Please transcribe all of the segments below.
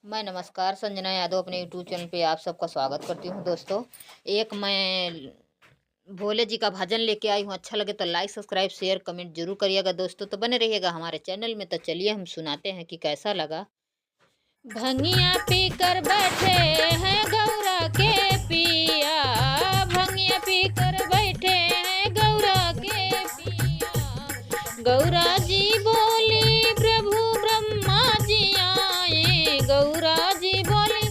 मैं नमस्कार संजना यादव अपने यूट्यूब चैनल पे आप सबका स्वागत करती हूँ। दोस्तों, एक मैं भोले जी का भजन लेके आई हूँ। अच्छा लगे तो लाइक सब्सक्राइब शेयर कमेंट जरूर करिएगा दोस्तों। तो बने रहिएगा हमारे चैनल में। तो चलिए हम सुनाते हैं कि कैसा लगा। भंगिया पी कर बैठे हैं गौरा के पिया, भंगिया पी कर बैठे हैं गौरा के पिया। गौरा जी बोली प्रभु ब्रह्मा जी आए, गौरा जी बोली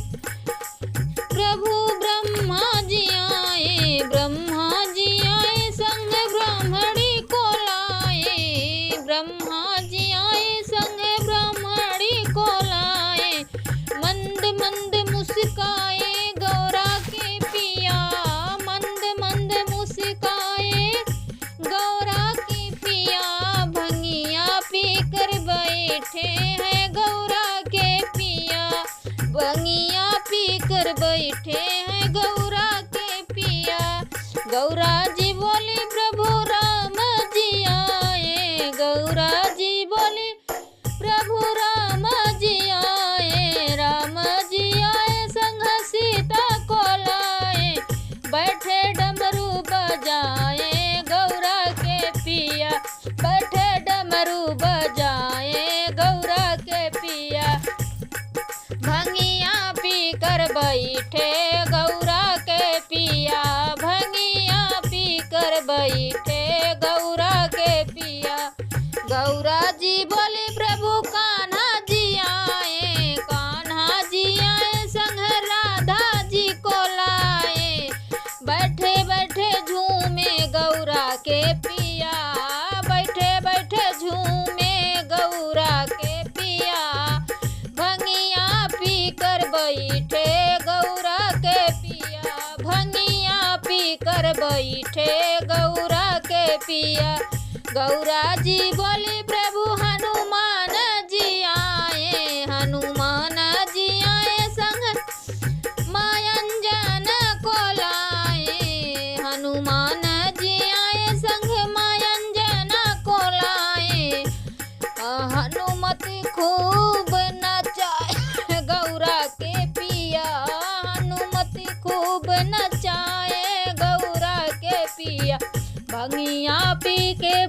प्रभु ब्रह्मा जी आए, ब्रह्मा जी आए संग ब्राह्मणी को लाए, ब्रह्मा जी आए संग ब्राह्मणी को लाए। मंद मंद मुस्काए गौरा के पिया, मंद मंद मुस्काए गौरा के पिया। भंगिया पी कर बैठे हैं गौरा के पिया, भंगिया पी कर बैठे हैं गौरा के पिया। गौरा जी बोली प्रभु राम जी आए, गौरा जी बोली प्रभु राम जी आए, राम जी आए संग सीता को लाए। बैठे डमरू बजाए गौरा के पिया, बैठे डमरू बजाए गौरा के पिया। भंगिया पी कर बैठे गौरा के पिया, भंगिया पी कर बैठे गौरा के पिया। गौरा जी बोली प्रभु कान्हा जी आए, कान्हा जी आए संग राधा जी को लाए। बैठे बैठे झूमे गौरा के पिया, बैठे बैठे झूमे गौरा के पिया। भंगिया पी कर बैठे गौरा के पिया, भंगिया पी कर बैठे गौरा के पिया। गौरा जी बोली प्रभु हनुमान जी आए, हनुमान जी आए संग मायंजन को लाए, हनुमान जी आए संग मायंजन को लाए। हनुमति खूब नचाए गौरा के पिया, हनुमति खूब नचाए गौरा के पिया। भंगिया पी के